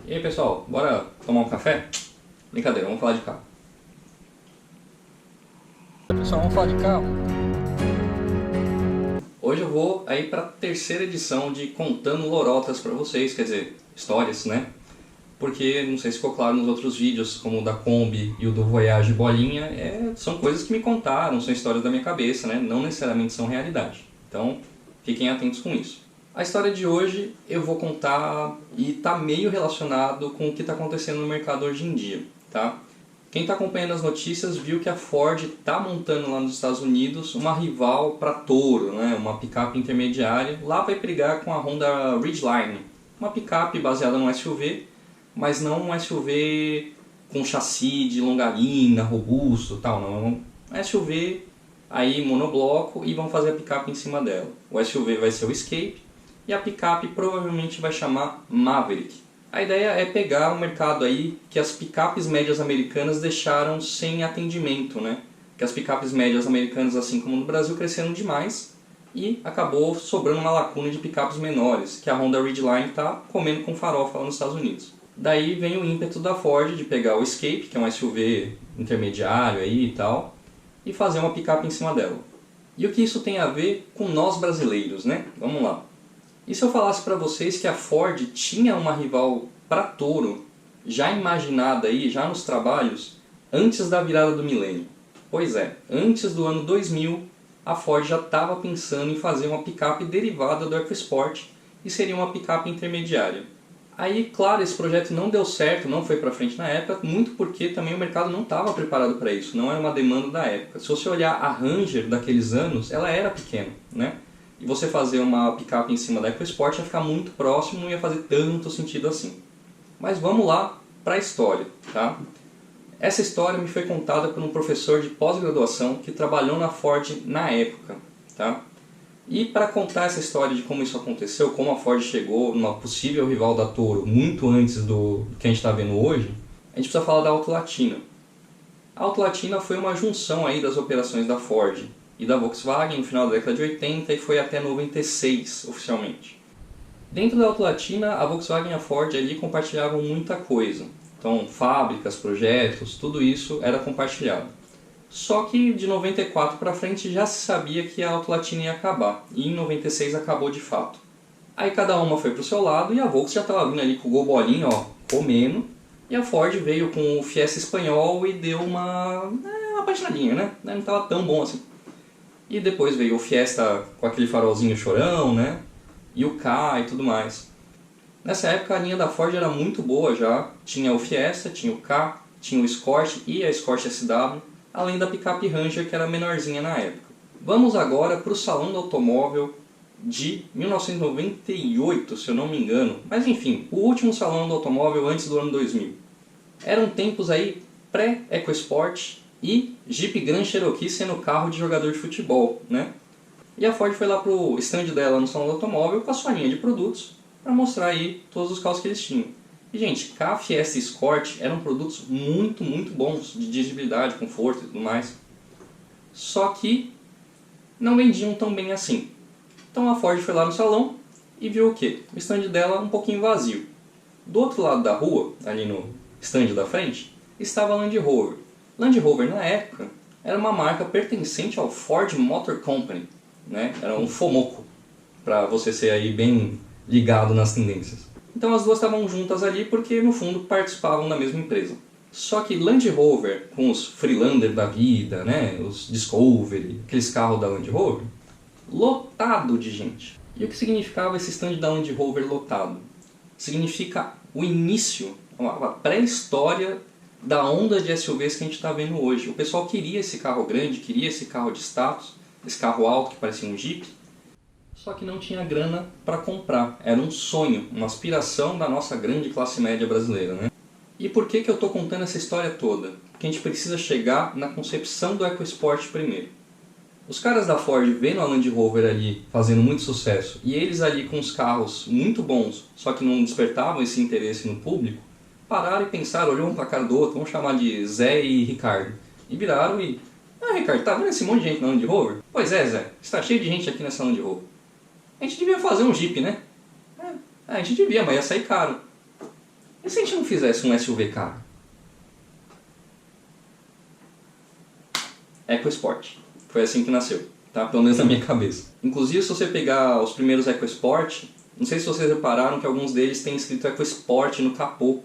E aí pessoal, bora tomar um café? Brincadeira, vamos falar de carro. Pessoal, vamos falar de carro? Hoje eu vou aí para a terceira edição de Contando Lorotas para vocês, quer dizer, histórias, né? Porque, não sei se ficou claro nos outros vídeos, como o da Kombi e o do Voyage Bolinha, são coisas que me contaram, são histórias da minha cabeça, né? Não necessariamente são realidade. Então, fiquem atentos com isso. A história de hoje eu vou contar e está meio relacionado com o que está acontecendo no mercado hoje em dia, tá? Quem está acompanhando as notícias viu que a Ford está montando lá nos Estados Unidos uma rival para Toro, né? Uma picape intermediária. Lá vai brigar com a Honda Ridgeline, uma picape baseada no SUV, mas não um SUV com chassi de longarina, robusto, tal, não. Um SUV aí monobloco e vão fazer a picape em cima dela. O SUV vai ser o Escape e a picape provavelmente vai chamar Maverick. A ideia é pegar um mercado aí que as picapes médias americanas deixaram sem atendimento, né? Que as picapes médias americanas, assim como no Brasil, cresceram demais e acabou sobrando uma lacuna de picapes menores, que a Honda Ridgeline está comendo com farofa lá nos Estados Unidos. Daí vem o ímpeto da Ford de pegar o Escape, que é um SUV intermediário aí e tal, e fazer uma picape em cima dela. E o que isso tem a ver com nós brasileiros, né? Vamos lá. E se eu falasse para vocês que a Ford tinha uma rival para Toro, já imaginada aí, já nos trabalhos, antes da virada do milênio? Pois é, antes do ano 2000, a Ford já estava pensando em fazer uma picape derivada do EcoSport e seria uma picape intermediária. Aí, claro, esse projeto não deu certo, não foi para frente na época, muito porque também o mercado não estava preparado para isso, não era uma demanda da época. Se você olhar a Ranger daqueles anos, ela era pequena, né? E você fazer uma picape em cima da EcoSport ia ficar muito próximo, não ia fazer tanto sentido assim. Mas vamos lá para a história, tá? Essa história me foi contada por um professor de pós-graduação que trabalhou na Ford na época, tá? E para contar essa história de como isso aconteceu, como a Ford chegou numa possível rival da Toro muito antes do que a gente está vendo hoje, a gente precisa falar da Auto Latina. A Auto Latina foi uma junção aí das operações da Ford e da Volkswagen no final da década de 80 e foi até 96 oficialmente. Dentro da Auto Latina, a Volkswagen e a Ford ali compartilhavam muita coisa. Então, fábricas, projetos, tudo isso era compartilhado. Só que de 94 para frente já se sabia que a Auto Latina ia acabar, e em 96 acabou de fato. Aí cada uma foi para o seu lado e a Volkswagen já estava vindo ali com o Gol Bolinha, ó, comendo, e a Ford veio com o Fiesta espanhol e deu uma patinadinha, né? Não estava tão bom assim. E depois veio o Fiesta com aquele farolzinho chorão, né? E o Ka e tudo mais. Nessa época a linha da Ford era muito boa já. Tinha o Fiesta, tinha o Ka, tinha o Escort e a Escort SW, além da picape Ranger que era menorzinha na época. Vamos agora para o Salão do Automóvel de 1998, se eu não me engano. Mas enfim, o último Salão do Automóvel antes do ano 2000. Eram tempos aí pré-EcoSport e Jeep Grand Cherokee sendo carro de jogador de futebol, né? E a Ford foi lá pro stand dela no Salão do Automóvel com a sua linha de produtos para mostrar aí todos os carros que eles tinham. E gente, Ka, Fiesta e Escort eram produtos muito, muito bons de dirigibilidade, conforto e tudo mais. Só que não vendiam tão bem assim. Então a Ford foi lá no salão e viu o quê? O stand dela um pouquinho vazio. Do outro lado da rua, ali no stand da frente, estava a Land Rover. Land Rover na época era uma marca pertencente ao Ford Motor Company, né? Era um fomoco, para você ser aí bem ligado nas tendências. Então as duas estavam juntas ali porque no fundo participavam da mesma empresa. Só que Land Rover com os Freelander da vida, né? Os Discovery, aqueles carros da Land Rover, lotado de gente. E o que significava esse stand da Land Rover lotado? Significa o início, a pré-história da onda de SUVs que a gente está vendo hoje. O pessoal queria esse carro grande, queria esse carro de status, esse carro alto que parecia um Jeep, só que não tinha grana para comprar. Era um sonho, uma aspiração da nossa grande classe média brasileira, né? E por que eu estou contando essa história toda? Porque a gente precisa chegar na concepção do EcoSport primeiro. Os caras da Ford vendo a Land Rover ali fazendo muito sucesso e eles ali com os carros muito bons, só que não despertavam esse interesse no público, pararam e pensaram, olhou um para a cara do outro, vamos chamar de Zé e Ricardo. E viraram e... Ricardo, tá vendo esse monte de gente na Land Rover? Pois é, Zé, está cheio de gente aqui nessa Land Rover. A gente devia fazer um Jeep, né? A gente devia, mas ia sair caro. E se a gente não fizesse um SUV caro? EcoSport. Foi assim que nasceu, tá? Pelo menos na minha cabeça. Inclusive, se você pegar os primeiros EcoSport, não sei se vocês repararam que alguns deles têm escrito EcoSport no capô.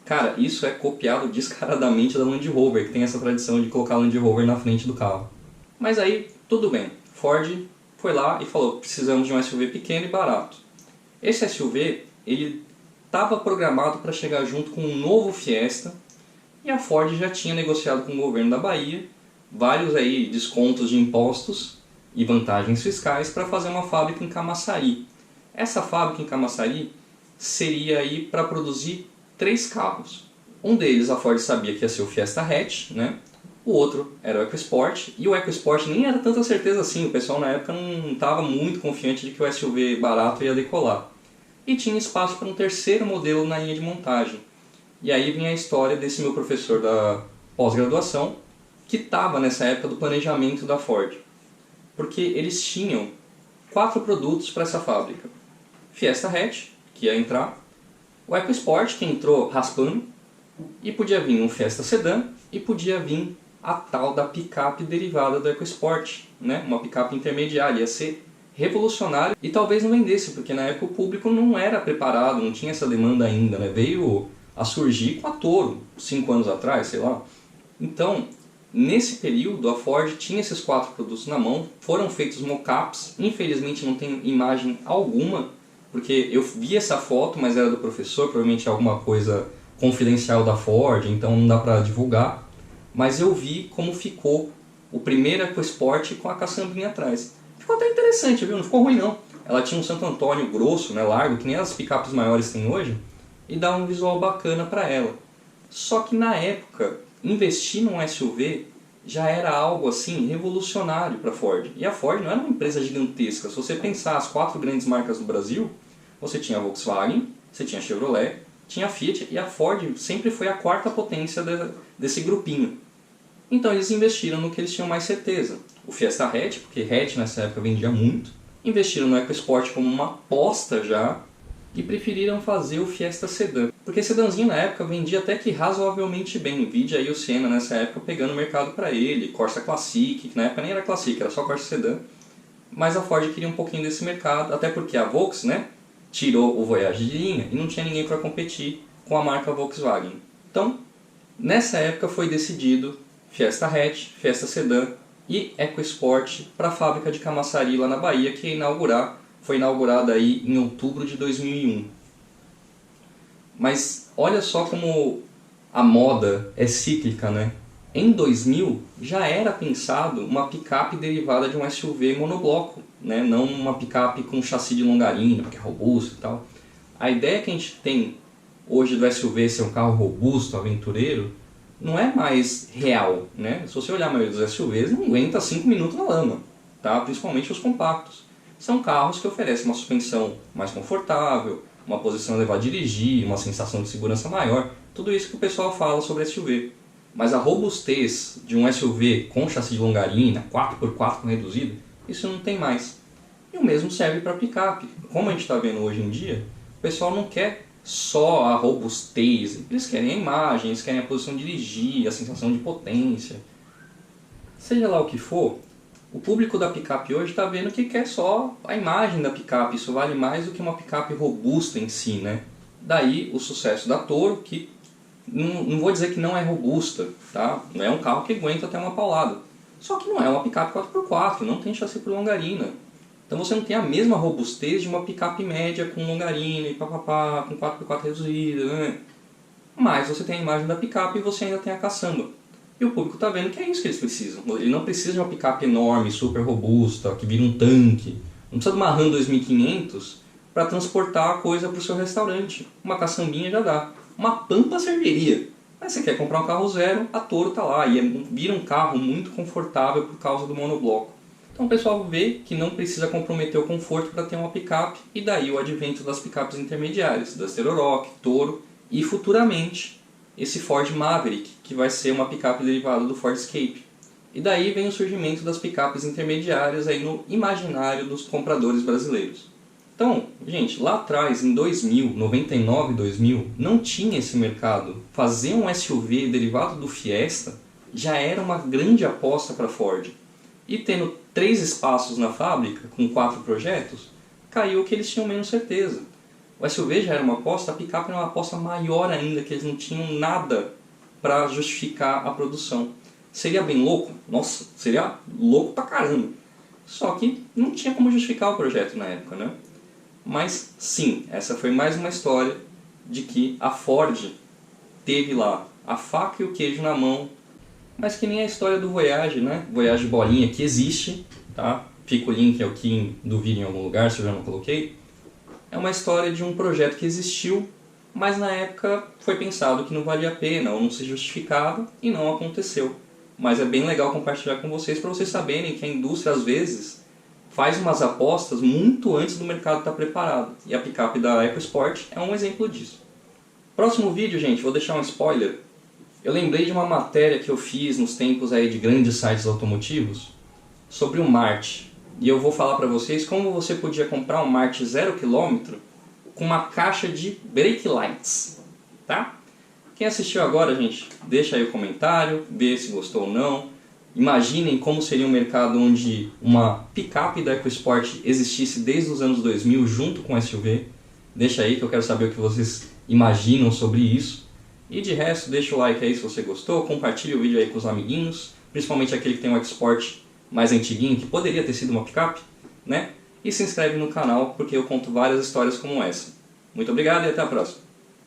Cara, isso é copiado descaradamente da Land Rover, que tem essa tradição de colocar a Land Rover na frente do carro. Mas aí, tudo bem. Ford foi lá e falou, precisamos de um SUV pequeno e barato. Esse SUV, ele estava programado para chegar junto com um novo Fiesta, e a Ford já tinha negociado com o governo da Bahia vários aí descontos de impostos e vantagens fiscais para fazer uma fábrica em Camaçari. Essa fábrica em Camaçari seria aí para produzir 3 carros. Um deles a Ford sabia que ia ser o Fiesta Hatch, né? O outro era o EcoSport, e o EcoSport nem era tanta certeza assim, o pessoal na época não estava muito confiante de que o SUV barato ia decolar. E tinha espaço para um terceiro modelo na linha de montagem. E aí vinha a história desse meu professor da pós-graduação, que estava nessa época do planejamento da Ford. Porque eles tinham 4 produtos para essa fábrica. Fiesta Hatch, que ia entrar, o EcoSport, que entrou raspando, e podia vir um Fiesta Sedan, e podia vir a tal da picape derivada do EcoSport, né? Uma picape intermediária, ia ser revolucionário e talvez não vendesse, porque na época o público não era preparado, não tinha essa demanda ainda, né? Veio a surgir com a Toro, 5 anos atrás, sei lá. Então, nesse período, a Ford tinha esses 4 produtos na mão, foram feitos mockups, infelizmente não tem imagem alguma, porque eu vi essa foto, mas era do professor, provavelmente alguma coisa confidencial da Ford, então não dá para divulgar. Mas eu vi como ficou o primeiro EcoSport com a caçambinha atrás. Ficou até interessante, viu? Não ficou ruim não. Ela tinha um Santo Antônio grosso, né, largo, que nem as picapes maiores têm hoje, e dá um visual bacana para ela. Só que na época, investir num SUV já era algo assim revolucionário para a Ford. E a Ford não era uma empresa gigantesca. Se você pensar as 4 grandes marcas do Brasil, você tinha a Volkswagen, você tinha a Chevrolet, tinha a Fiat, e a Ford sempre foi a 4ª potência desse grupinho. Então eles investiram no que eles tinham mais certeza. O Fiesta Hatch, porque Hatch nessa época vendia muito. Investiram no EcoSport como uma aposta já. E preferiram fazer o Fiesta Sedan. Porque sedanzinho na época vendia até que razoavelmente bem. Vide aí o Siena nessa época pegando o mercado para ele. Corsa Classic, que na época nem era Classic, era só Corsa Sedan. Mas a Ford queria um pouquinho desse mercado. Até porque a Volks, né, tirou o Voyage de linha e não tinha ninguém para competir com a marca Volkswagen. Então, nessa época foi decidido Fiesta Hatch, Fiesta Sedan e EcoSport para a fábrica de Camaçari lá na Bahia, que foi inaugurada aí em outubro de 2001. Mas olha só como a moda é cíclica, né? Em 2000 já era pensado uma picape derivada de um SUV monobloco, né? Não uma picape com chassi de longarina, porque é robusto e tal. A ideia que a gente tem hoje do SUV ser um carro robusto, aventureiro, não é mais real, né? Se você olhar a maioria dos SUVs, não aguenta 5 minutos na lama, tá? Principalmente os compactos. São carros que oferecem uma suspensão mais confortável, uma posição elevada de dirigir, uma sensação de segurança maior, tudo isso que o pessoal fala sobre SUV. Mas a robustez de um SUV com chassi de longarina, 4x4 com reduzido, isso não tem mais. E o mesmo serve para picape. Como a gente está vendo hoje em dia, o pessoal não quer só a robustez, eles querem a imagem, eles querem a posição de dirigir, a sensação de potência. Seja lá o que for, o público da picape hoje está vendo que quer só a imagem da picape, isso vale mais do que uma picape robusta em si, né? Daí o sucesso da Toro, que não vou dizer que não é robusta, tá? Não é um carro que aguenta até uma paulada. Só que não é uma picape 4x4, não tem chassi por longarina. Então você não tem a mesma robustez de uma picape média com longarina e papapá, com 4x4 reduzida, né? Mas você tem a imagem da picape e você ainda tem a caçamba. E o público está vendo que é isso que eles precisam. Ele não precisa de uma picape enorme, super robusta, que vira um tanque. Não precisa de uma Ram 2500 para transportar a coisa para o seu restaurante. Uma caçambinha já dá. Uma Pampa serviria. Mas você quer comprar um carro zero, a Toro está lá. E vira um carro muito confortável por causa do monobloco. Então o pessoal vê que não precisa comprometer o conforto para ter uma picape. E daí o advento das picapes intermediárias, da Steroroc, Toro e futuramente esse Ford Maverick, que vai ser uma picape derivada do Ford Escape. E daí vem o surgimento das picapes intermediárias aí no imaginário dos compradores brasileiros. Então, gente, lá atrás, em 2000, 99, 2000, não tinha esse mercado. Fazer um SUV derivado do Fiesta já era uma grande aposta para a Ford. E tendo 3 espaços na fábrica, com 4 projetos, caiu que eles tinham menos certeza. O SUV já era uma aposta, a picape era uma aposta maior ainda, que eles não tinham nada para justificar a produção. Seria bem louco? Nossa, seria louco pra caramba. Só que não tinha como justificar o projeto na época, né? Mas sim, essa foi mais uma história de que a Ford teve lá a faca e o queijo na mão, mas que nem a história do Voyage, né? Voyage bolinha, que existe, tá? Fica o link aqui do vídeo em algum lugar, se eu já não coloquei. É uma história de um projeto que existiu, mas na época foi pensado que não valia a pena ou não se justificava e não aconteceu. Mas é bem legal compartilhar com vocês para vocês saberem que a indústria às vezes faz umas apostas muito antes do mercado estar preparado. E a picape da EcoSport é um exemplo disso. Próximo vídeo, gente, vou deixar um spoiler. Eu lembrei de uma matéria que eu fiz nos tempos aí de grandes sites automotivos sobre o Marte. E eu vou falar para vocês como você podia comprar um Marte 0 km com uma caixa de brake lights, tá? Quem assistiu agora, gente, deixa aí o comentário, vê se gostou ou não. Imaginem como seria um mercado onde uma picape da EcoSport existisse desde os anos 2000 junto com o SUV. Deixa aí que eu quero saber o que vocês imaginam sobre isso. E de resto, deixa o like aí se você gostou, compartilha o vídeo aí com os amiguinhos, principalmente aquele que tem um Export mais antiguinho, que poderia ter sido uma picape, né? E se inscreve no canal, porque eu conto várias histórias como essa. Muito obrigado e até a próxima.